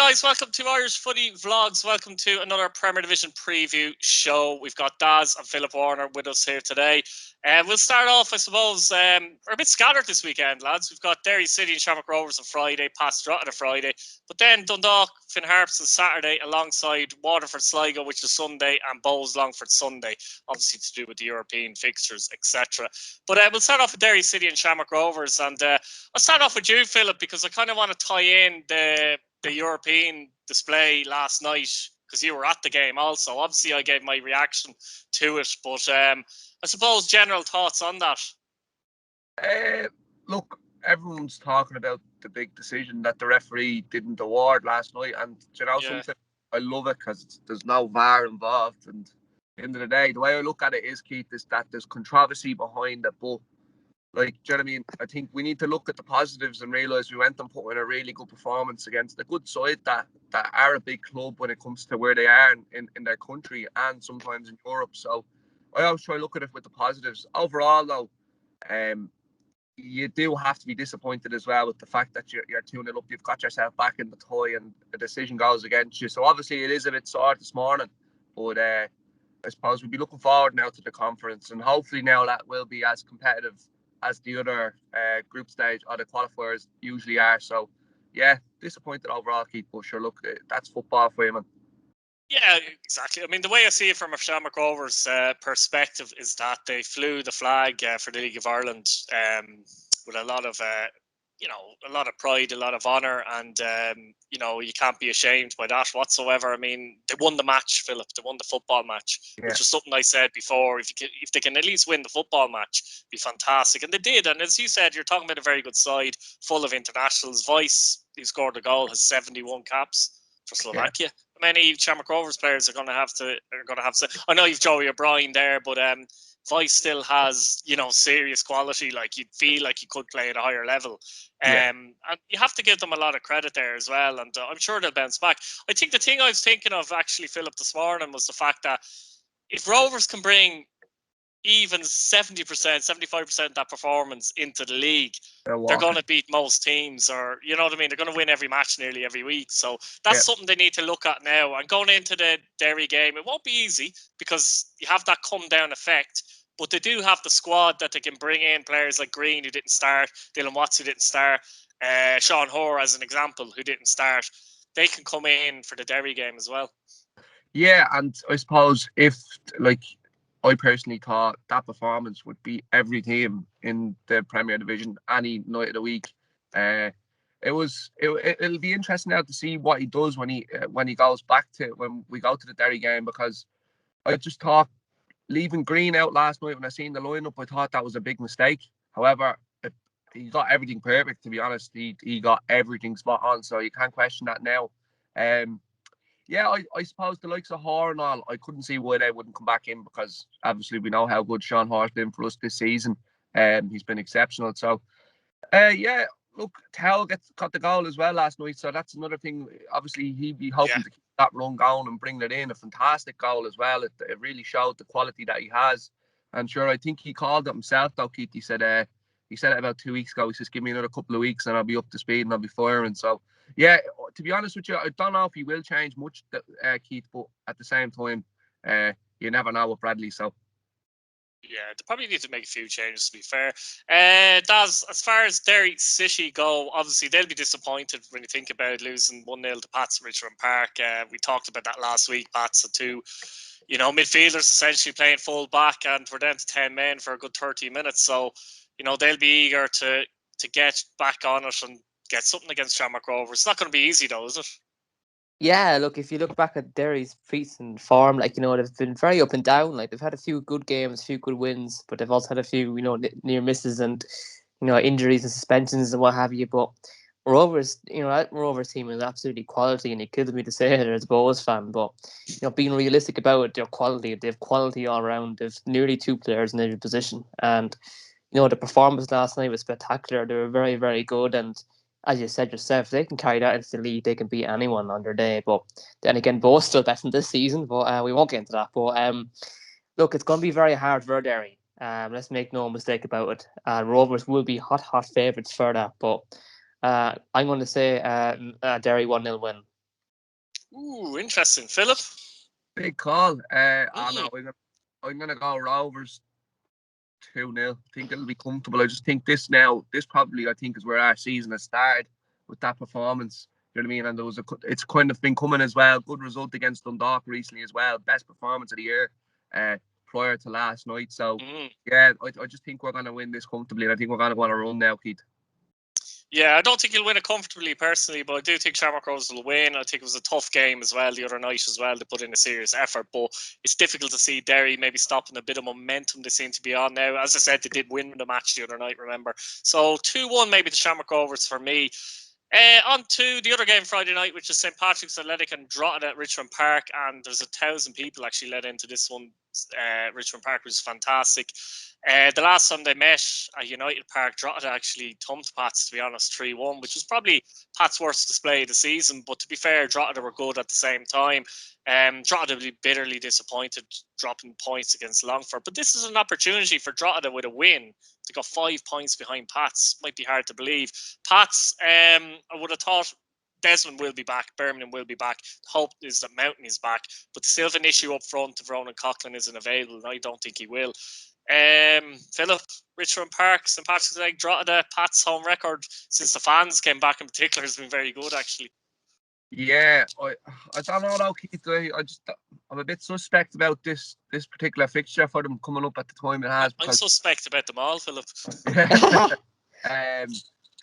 guys, welcome to Irish Footy Vlogs. Welcome to another Premier Division preview show. We've got Daz and Philip Warner with us here today. We'll start off, I suppose, we're a bit scattered this weekend, lads. We've got Derry City and Shamrock Rovers on Friday, past Drogheda Friday. But then Dundalk, Finn Harps on Saturday, alongside Waterford Sligo, which is Sunday, and Bowes Longford Sunday, obviously to do with the European fixtures, etc. But we'll start off with Derry City and Shamrock Rovers. And I'll start off with you, Philip, because I kind of want to tie in the European display last night, because you were at the game also. Obviously, I gave my reaction to it, but I suppose general thoughts on that. Look, everyone's talking about the big decision that the referee didn't award last night, and something, I love it because there's no VAR involved. And at the end of the day, the way I look at it is, Keith, is that there's controversy behind it, but like, do you know what I mean? I think we need to look at the positives and realise we went and put in a really good performance against a good side that are a big club when it comes to where they are in their country and sometimes in Europe. So I always try to look at it with the positives. Overall, though, you do have to be disappointed as well with the fact that you're 2-0 up. You've got yourself back in the tie and the decision goes against you. So obviously it is a bit sore this morning, but I suppose we'll be looking forward now to the conference, and hopefully now that will be as competitive as the other group stage or the qualifiers usually are. So, yeah, disappointed overall, Keith, but sure, look, that's football for you, man. Yeah, exactly. I mean, the way I see it from a Shamrock Rovers perspective is that they flew the flag for the League of Ireland with a lot of a lot of pride, a lot of honour, and you can't be ashamed by that whatsoever. I mean, they won the match, Philip. They won the football match, which was something I said before. If they can at least win the football match, it'd be fantastic, and they did. And as you said, you're talking about a very good side, full of internationals. Weiss, who scored the goal, has 71 caps for Slovakia. How many Shamrock Rovers players are going to have to? I know you've Joey O'Brien there, but Weiss still has, serious quality. Like, you'd feel like he could play at a higher level. And you have to give them a lot of credit there as well. And I'm sure they'll bounce back. I think the thing I was thinking of, actually, Philip, this morning was the fact that if Rovers can bring even 70%, 75% of that performance into the league, they're going to beat most teams, or, you know what I mean? They're going to win every match nearly every week. So that's something they need to look at now. And going into the Derry game, it won't be easy because you have that come down effect. But they do have the squad that they can bring in players like Green, who didn't start, Dylan Watts, who didn't start, Sean Hoare, as an example, who didn't start. They can come in for the Derry game as well. Yeah, and I suppose if, I personally thought that performance would beat every team in the Premier Division any night of the week. It'll be interesting now to see what he does when he goes back to, when we go to the Derry game, because I just thought leaving Green out last night when I seen the lineup, I thought that was a big mistake. However, he got everything perfect, to be honest. He got everything spot on, so you can't question that now. Yeah, I suppose the likes of Hoare and all, I couldn't see why they wouldn't come back in, because obviously we know how good Sean Hoare's been for us this season. He's been exceptional. So, yeah, look, Towell got the goal as well last night, so that's another thing. Obviously, he'd be hoping to keep that run going and bring it in. A fantastic goal as well. It really showed the quality that he has. And sure, I think he called it himself, though, Keith. He said it about 2 weeks ago. He says, give me another couple of weeks and I'll be up to speed and I'll be firing. So, yeah, to be honest with you, I don't know if he will change much, Keith, but at the same time, you never know with Bradley. So, yeah, they probably need to make a few changes, to be fair. Daz, as far as Derry City go, obviously they'll be disappointed when you think about losing 1-0 to Pats at Richmond Park. We talked about that last week. Pats are two, midfielders essentially playing full back, and we're down to 10 men for a good 30 minutes. So, they'll be eager to get back on it and get something against Shamrock Rovers. It's not going to be easy, though, is it? Yeah, look, if you look back at Derry's recent form, they've been very up and down. Like, they've had a few good games, a few good wins, but they've also had a few, near misses and, injuries and suspensions and what have you. But Rovers, that Rovers team is absolutely quality, and it kills me to say it as a Bohs fan, but, being realistic about it, they have quality all around. They've nearly two players in every position. And, the performance last night was spectacular. They were very, very good, and as you said yourself, if they can carry that into the league, they can beat anyone on their day. But then again, both still best in this season, but we won't get into that. But look, it's going to be very hard for Derry. Let's make no mistake about it. Rovers will be hot favourites for that. But I'm going to say Derry 1-0 win. Ooh, interesting. Philip? Big call. No, I'm gonna go Rovers 2-0. I think it'll be comfortable. I just think this probably I think is where our season has started with that performance. You know what I mean? And it's kind of been coming as well. Good result against Dundalk recently as well. Best performance of the year prior to last night. So yeah, I just think we're gonna win this comfortably, and I think we're gonna go on a run now, Keith. Yeah, I don't think he'll win it comfortably personally, but I do think Shamrock Rovers will win. I think it was a tough game as well the other night as well. They put in a serious effort, but it's difficult to see Derry maybe stopping a bit of momentum they seem to be on now. As I said, they did win the match the other night, remember. So 2-1 maybe the Shamrock Rovers for me. On to the other game Friday night, which is St. Patrick's Athletic and Drogheda at Richmond Park. And there's 1,000 people actually let into this one. Richmond Park was fantastic. The last time they met at United Park, Drogheda actually thumped Pats, to be honest, 3-1, which was probably Pats' worst display of the season. But to be fair, Drogheda were good at the same time. Drogheda will be bitterly disappointed dropping points against Longford. But this is an opportunity for Drogheda with a win to go 5 points behind Pats. Might be hard to believe. Pats, I would have thought Desmond will be back, Birmingham will be back. The hope is that Mountain is back, but they still have an issue up front if Ronan Coughlin isn't available, and I don't think he will. Philip, Richmond Park, St. Patrick's Day, Drogheda, Pat's home record since the fans came back in particular has been very good, actually. Yeah, I don't know though, Keith. I'm a bit suspect about this particular fixture for them coming up at the time it has. I'm suspect about them all, Philip.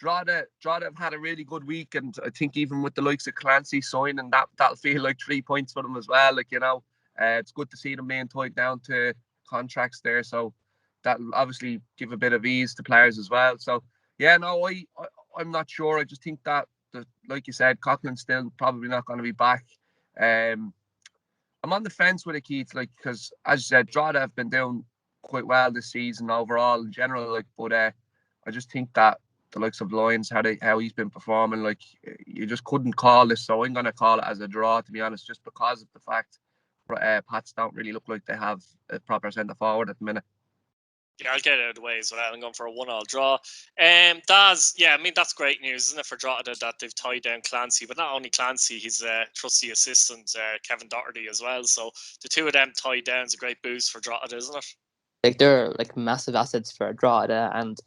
Drogheda have had a really good week, and I think even with the likes of Clancy signing, that'll feel like 3 points for them as well. Like, it's good to see them being tied down to contracts there, so that'll obviously give a bit of ease to players as well. So yeah, no, I'm not sure. I just think that like you said, Coughlin's still probably not going to be back. I'm on the fence with it, Keith, like, because as you said, Drogheda have been doing quite well this season overall in general, like, but I just think that the likes of Lyons, how he's been performing, like, you just couldn't call this, so I'm going to call it as a draw, to be honest, just because of the fact Pats don't really look like they have a proper centre forward at the minute. Yeah, I'll get it out of the way as well. I'm going for a 1-1 draw. Daz, yeah, I mean, that's great news, isn't it, for Drogheda that they've tied down Clancy, but not only Clancy, his trusty assistant, Kevin Doherty, as well. So the two of them tied down is a great boost for Drogheda, isn't it? Like, they're like massive assets for Drogheda, and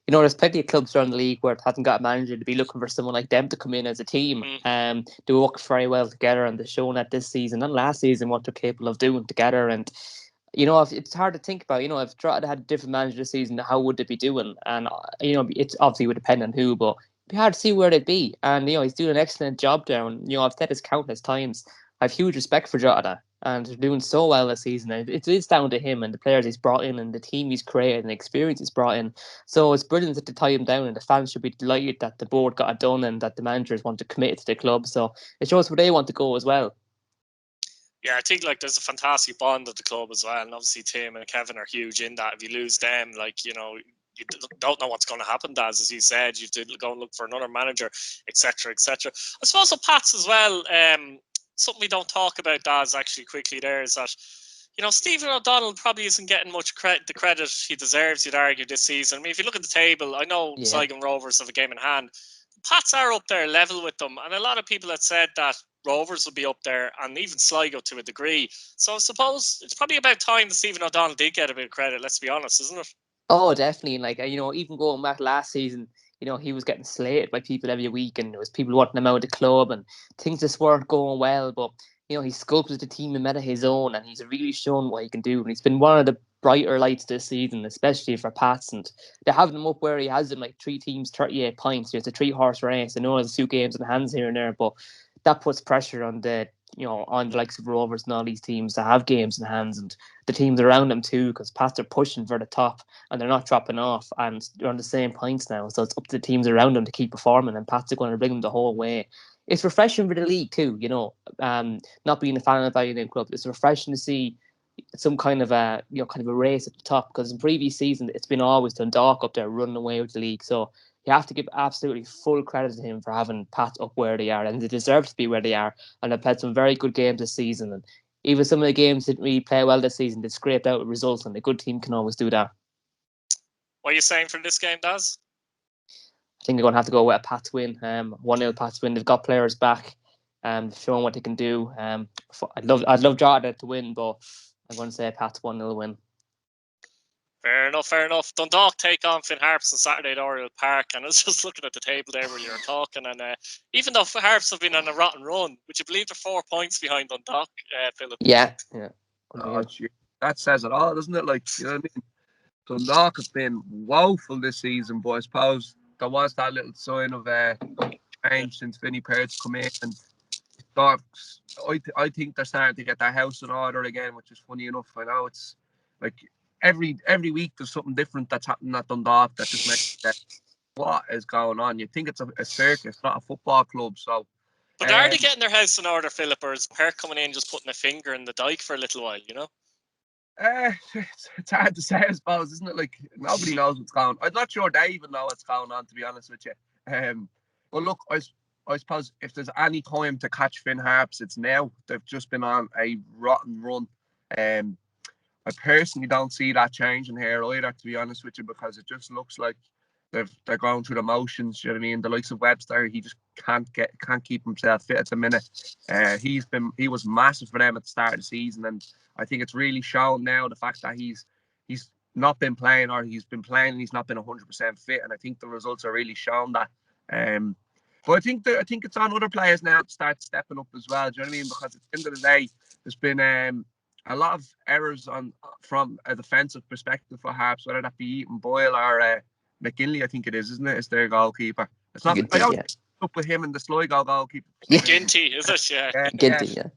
there's plenty of clubs around the league where it hasn't got a manager to be looking for someone like them to come in as a team. They work very well together, and they've shown that this season and last season what they're capable of doing together. And if it's hard to think about, if Drogheda had a different manager this season, how would they be doing? And it's obviously would depend on who, but it'd be hard to see where they'd be. And he's doing an excellent job there. And I've said this countless times. I have huge respect for Drogheda, and they're doing so well this season. And it is down to him and the players he's brought in, and the team he's created, and the experience he's brought in. So it's brilliant that they tie him down, and the fans should be delighted that the board got it done and that the managers want to commit to the club. So it shows where they want to go as well. Yeah, I think like there's a fantastic bond at the club as well, and obviously Tim and Kevin are huge in that. If you lose them, like, you don't know what's going to happen, Daz, as you said. You have to go and look for another manager, etc., etc. I suppose the Pats as well. Something we don't talk about, Daz, actually quickly there is that Stephen O'Donnell probably isn't getting much the credit he deserves, you'd argue, this season. I mean, if you look at the table, I know Sligo Rovers have a game in hand. Pats are up there level with them, and a lot of people had said that Rovers will be up there, and even Sligo to a degree. So I suppose it's probably about time that Stephen O'Donnell did get a bit of credit, let's be honest, isn't it? Oh, definitely. Like, even going back last season, he was getting slated by people every week, and there was people wanting him out of the club, and things just weren't going well. But, he sculpted the team and made it his own, and he's really shown what he can do. And he's been one of the brighter lights this season, especially for Pats. And they're having him up where he has them, like 3 teams, 38 points. It's a 3-horse race. I know there's a few games in hands here and there, but that puts pressure on the likes of Rovers and all these teams to have games in hands, and the teams around them too, because Pats are pushing for the top and they're not dropping off, and they're on the same points now. So it's up to the teams around them to keep performing, and Pats are going to bring them the whole way. It's refreshing for the league too, not being a fan of any club. It's refreshing to see some kind of a race at the top, because in previous seasons it's been always Dundalk up there running away with the league. So you have to give absolutely full credit to him for having Pats up where they are, and they deserve to be where they are. And they've played some very good games this season, and even some of the games didn't really play well this season. They scraped out results, and a good team can always do that. What are you saying for this game, Daz? I think they're going to have to go with a Pats win. 1-0 Pats win. They've got players back. showing what they can do. I'd love Drogheda to win, but I'm going to say Pat's 1-0 win. Fair enough, fair enough. Dundalk take on Finn Harps on Saturday at Oriel Park, and I was just looking at the table there where you were talking, and even though Harps have been on a rotten run, would you believe they're 4 points behind Dundalk, Philip? Yeah. Oh, that says it all, doesn't it? Like, you know what I mean? Dundalk have been woeful this season, but I suppose there was that little sign of change since Vinny Perth come in, and I think they're starting to get their house in order again, which is funny enough. I know it's like every week there's something different that's happening at Dundalk that just makes that what is going on. You think it's a circus, not a football club. So, but are they getting their house in order, Philip, or is Perth coming in just putting a finger in the dike for a little while? You know. It's hard to say, I suppose, isn't it? Like, nobody knows what's going on. I'm not sure they even know what's going on, to be honest with you. But look, I suppose if there's any time to catch Finn Harps, it's now. They've just been on a rotten run. I personally don't see that changing here either, to be honest with you, because it just looks like they're going through the motions. You know what I mean? The likes of Webster, he just can't keep himself fit at the minute. He was massive for them at the start of the season, and I think it's really shown now the fact that he's not been playing, or he's been playing and he's not been 100% fit, and I think the results are really shown that. But I think it's on other players now to start stepping up as well. Do you know what I mean? Because at the end of the day, there's been a lot of errors from a defensive perspective for Harps, whether that be Eaton Boyle or McGinley, I think it is, isn't it? Is their goalkeeper? It's not. I don't up with him and the Sligo goalkeeper. McGinty, is it? Yeah. McGinty,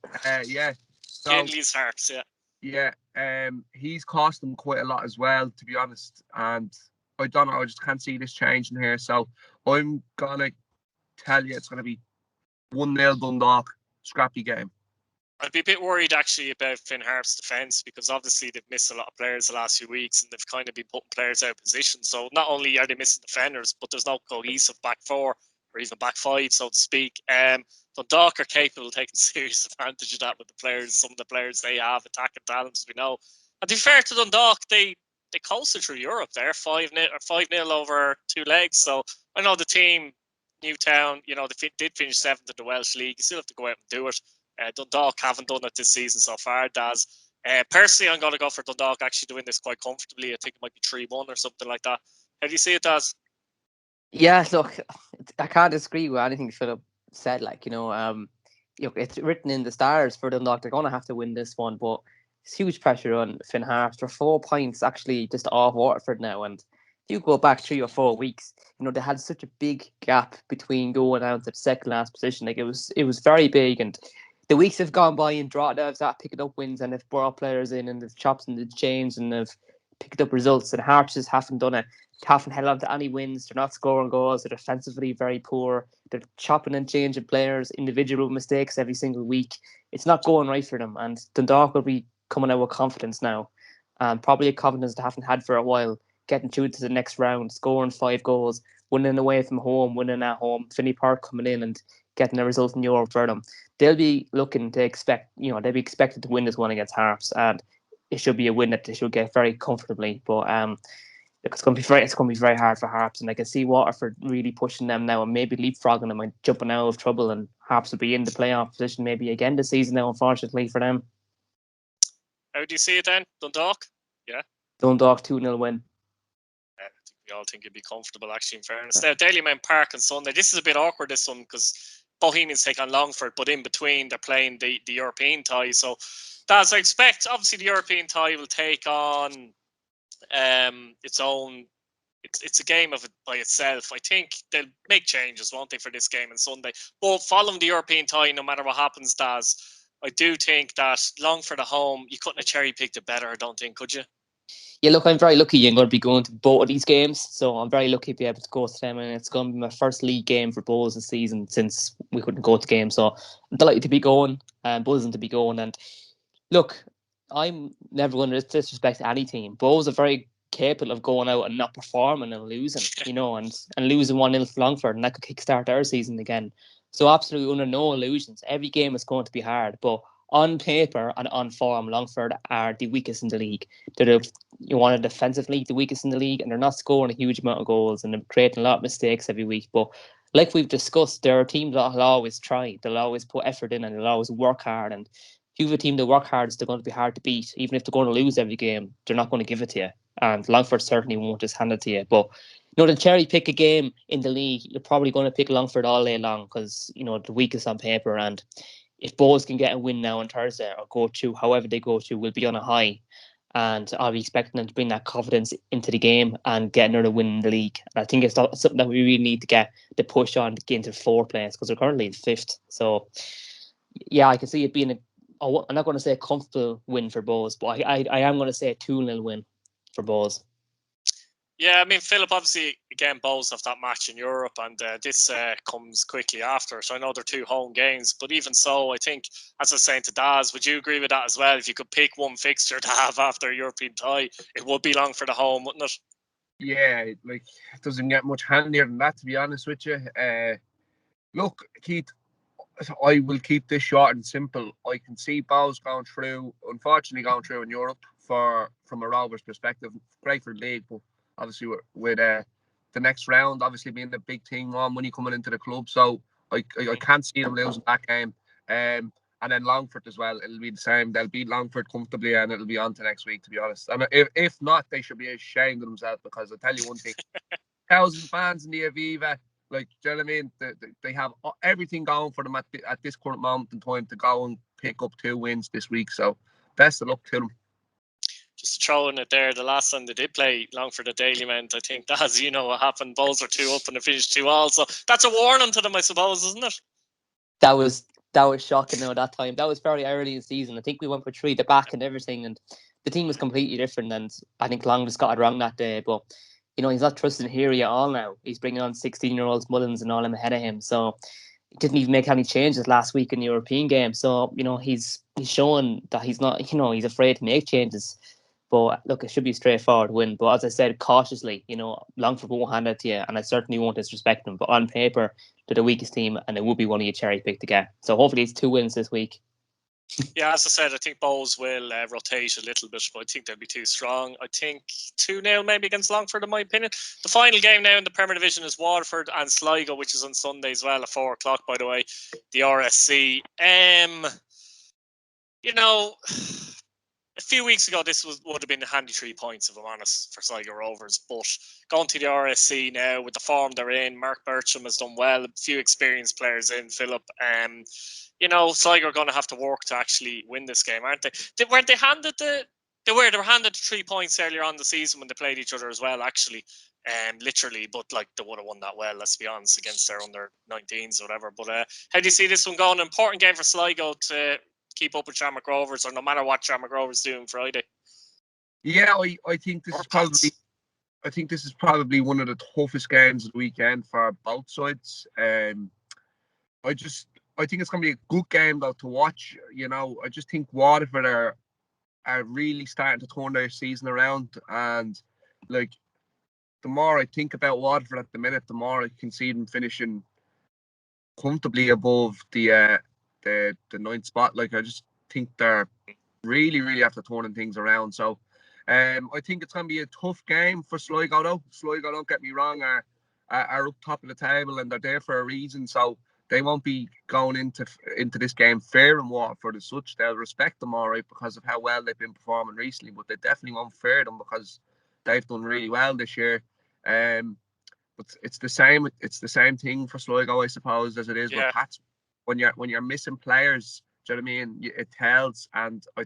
yeah. So, Ginley's Harps, yeah. Yeah. He's cost them quite a lot as well, to be honest. And I don't know. I just can't see this changing here. So I'm gonna tell you it's gonna be 1-0 Dundalk. Scrappy game. I'd be a bit worried actually about Finn Harps' defence, because obviously they've missed a lot of players the last few weeks, and they've kind of been putting players out of position. So not only are they missing defenders, but there's no cohesive back four or even back five, so to speak. Dundalk are capable of taking serious advantage of that with some of the players they have, attacking talents, we know. And to be fair to Dundalk, they coasted through Europe there, 5-0 over 2 legs. So I know the team, Newtown, they did finish 7th in the Welsh League. You still have to go out and do it. Dundalk haven't done it this season so far, Daz. Personally, I'm going to go for Dundalk actually doing this quite comfortably. I think it might be 3-1 or something like that. How do you see it, Daz? Yeah, look, I can't disagree with anything Philip said. It's written in the stars for Dundalk. They're going to have to win this one, but it's huge pressure on Finn Harps. They're 4 points actually just off Waterford now, and if you go back 3 or 4 weeks, they had such a big gap between going out to the second last position. Like it was very big, and the weeks have gone by and Drogheda have started picking up wins, and they've brought players in, and they've chopped and they've changed, and they've picked up results. And Harps just haven't done it. They haven't held on to any wins. They're not scoring goals. They're defensively very poor. They're chopping and changing players, individual mistakes every single week. It's not going right for them. And Dundalk will be coming out with confidence now, and probably a confidence they haven't had for a while. Getting through to the next round, scoring 5 goals, winning away from home, winning at home. Finney Park coming in and getting a result in Europe for them. They'll be looking to they'll be expected to win this one against Harps, and it should be a win that they should get very comfortably. But it's going to be very hard for Harps, and I can see Waterford really pushing them now and maybe leapfrogging them and jumping out of trouble, and Harps will be in the playoff position maybe again this season now, unfortunately for them. How do you see it then, Dundalk? Yeah. Dundalk 2-0 win. I think we all think it'd be comfortable, actually, in fairness. Now, Dalymount Park on Sunday. This is a bit awkward, this one, because Bohemians take on Longford, but in between, they're playing the European tie. So, as I expect, obviously, the European tie will take on its own. It's a game of it by itself. I think they'll make changes, won't they, for this game on Sunday. But following the European tie, no matter what happens, Daz, I do think that Longford at home, you couldn't have cherry picked it better, I don't think, could you? Yeah, look, I'm very lucky I'm going to be going to both of these games, so I'm very lucky to be able to go to them, and it's going to be my first league game for Bulls this season since we couldn't go to games, so I'm delighted to be going and buzzing to be going. And look, I'm never going to disrespect any team. Bulls are very capable of going out and not performing and losing, and losing 1-0 to Longford, and that could kickstart their season again. So absolutely under no illusions, every game is going to be hard, but on paper and on form, Longford are the weakest in the league. They're defensively the weakest in the league, and they're not scoring a huge amount of goals, and they're creating a lot of mistakes every week. But like we've discussed, there are teams that will always try. They'll always put effort in and they'll always work hard. And if you have a team that work hard, they're going to be hard to beat. Even if they're going to lose every game, they're not going to give it to you. And Longford certainly won't just hand it to you. But to cherry pick a game in the league, you're probably going to pick Longford all day long because the weakest on paper. And if Bohs can get a win now on Thursday or go to however they go to, will be on a high. And I'll be expecting them to bring that confidence into the game and get another win in the league. And I think it's something that we really need to get the push on to get into fourth place because they're currently in fifth. So, yeah, I can see it being I'm not going to say a comfortable win for Bohs, but I am going to say a 2-0 win for Bohs. Yeah, I mean, Philip, obviously, again, Bohs have that match in Europe, and this comes quickly after. So I know they're 2 home games, but even so, I think, as I was saying to Daz, would you agree with that as well? If you could pick one fixture to have after a European tie, it would be Longford at home, wouldn't it? Yeah, like, it doesn't get much handier than that, to be honest with you. Look, Keith, I will keep this short and simple. I can see Bohs unfortunately going through in Europe from a Rovers perspective. Great for the league, but obviously with the next round obviously being the big thing, more money coming into the club. So I can't see them losing that game. And then Longford as well, it'll be the same. They'll beat Longford comfortably and it'll be on to next week, to be honest. And if not, they should be ashamed of themselves, because I'll tell you one thing. 1,000 fans in the Aviva, like, do you know what I mean? They have everything going for them at this current moment in time to go and pick up 2 wins this week. So best of luck to them. Just throwing it there, the last time they did play Longford at Dalymount, I think that, as you know, what happened, Bohs were 2 up and it finished 2-2. So that's a warning to them, I suppose, isn't it? That was shocking now that time. That was very early in the season. I think we went for 3 at the back and everything, and the team was completely different. And I think Long just got it wrong that day. But he's not trusting Heary at all now. He's bringing on 16-year-olds Mullins and all them ahead of him. So he didn't even make any changes last week in the European game. So he's showing that he's not. He's afraid to make changes. But look, it should be a straightforward win. But as I said, cautiously, Longford won't hand it to you, and I certainly won't disrespect them. But on paper, they're the weakest team, and it would be one of your cherry pick to get. So hopefully, it's 2 wins this week. Yeah, as I said, I think Bohs will rotate a little bit, but I think they'll be too strong. I think 2-0 maybe against Longford, in my opinion. The final game now in the Premier Division is Waterford and Sligo, which is on Sunday as well at 4 o'clock, by the way, the RSC. A few weeks ago, this would have been a handy 3 points, if I'm honest, for Sligo Rovers. But going to the RSC now, with the form they're in, Mark Bircham has done well. A few experienced players in, Philip. Sligo are going to have to work to actually win this game, aren't they? Weren't they handed they were handed 3 points earlier on the season when they played each other as well, actually. Literally, but like they would have won that well, let's be honest, against their under 19s or whatever. But how do you see this one going? An important game for Sligo to keep up with Shamrock Rovers, or no matter what Shamrock Rovers do on Friday. Yeah, I think this is probably one of the toughest games of the weekend for both sides. I think it's going to be a good game though to watch. I just think Waterford are really starting to turn their season around, and like, the more I think about Waterford at the minute, the more I can see them finishing comfortably above the 9th spot. Like, I just think they're really, really after turning things around. So I think it's going to be a tough game for Sligo though. Sligo, don't get me wrong, are up top of the table and they're there for a reason. So they won't be going into this game fair and Waterford as such. They'll respect them all right because of how well they've been performing recently, but they definitely won't fear them because they've done really well this year. But it's the same thing for Sligo, I suppose, as it is with Pats. When you're missing players, do you know what I mean? It tells, and I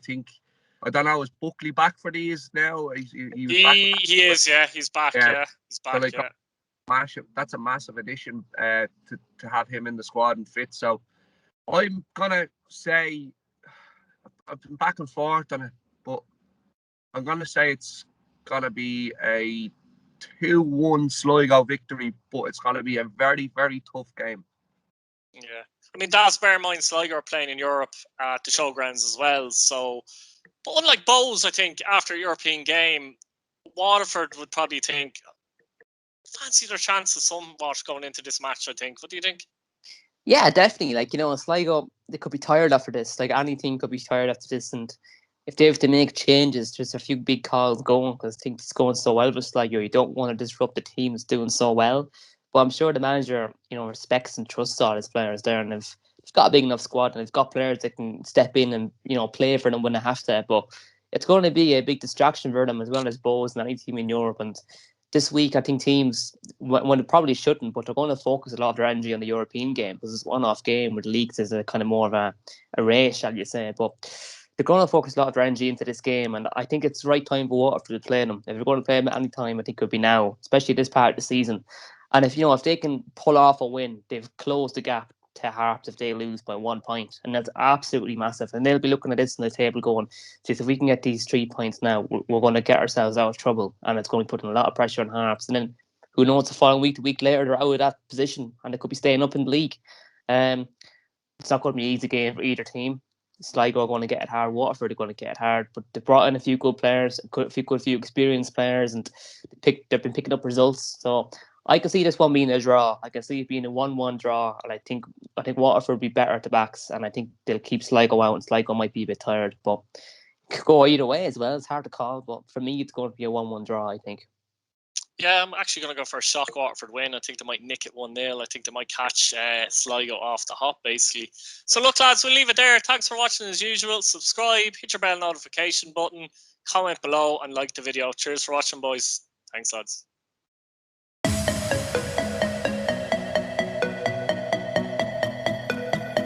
don't know, is Buckley back for these now? He was back. He is, yeah, he's back. Yeah, he's back. So that's a massive addition to have him in the squad and fit. So I'm gonna say, I've been back and forth on it, but I'm gonna say it's gonna be a 2-1 Sligo victory, but it's gonna be a very, very tough game. Yeah, I mean, that's bear in mind Sligo are playing in Europe at the showgrounds as well. So, but unlike Bohs, I think after a European game, Waterford would probably think fancy their chances somewhat going into this match. I think. What do you think? Yeah, definitely. Like, Sligo, they could be tired after this. Like, any team could be tired after this. And if they have to make changes, there's a few big calls going because things going so well with Sligo. You don't want to disrupt the team that's doing so well. But I'm sure the manager, respects and trusts all his players there, and they've got a big enough squad, and they've got players that can step in and play for them when they have to. But it's going to be a big distraction for them, as well as Bohs and any team in Europe. And this week, I think teams, when they probably shouldn't, but they're going to focus a lot of their energy on the European game, because it's a one-off game with leagues is a kind of more of a race, shall you say. But they're going to focus a lot of their energy into this game, and I think it's the right time for Waterford to play them. If they're going to play them at any time, I think it could be now, especially this part of the season. And if they can pull off a win, they've closed the gap to Harps if they lose by 1 point, and that's absolutely massive. And they'll be looking at this on the table going, if we can get these 3 points now, we're going to get ourselves out of trouble, and it's going to put a lot of pressure on Harps. And then who knows, the following week, the week later, they're out of that position, and they could be staying up in the league. It's not going to be an easy game for either team. Sligo are going to get it hard. Waterford are going to get it hard. But they brought in a few good players, a few experienced players, and they've been picking up results. So I can see this one being a draw. I can see it being a 1-1 draw, and I think Waterford will be better at the backs, and I think they'll keep Sligo out, and Sligo might be a bit tired. But it could go either way as well. It's hard to call, but for me, it's going to be a 1-1 draw, I think. Yeah, I'm actually going to go for a shock Waterford win. I think they might nick it 1-0. I think they might catch Sligo off the hop, basically. So look, lads, we'll leave it there. Thanks for watching as usual. Subscribe, hit your bell notification button, comment below, and like the video. Cheers for watching, boys. Thanks, lads.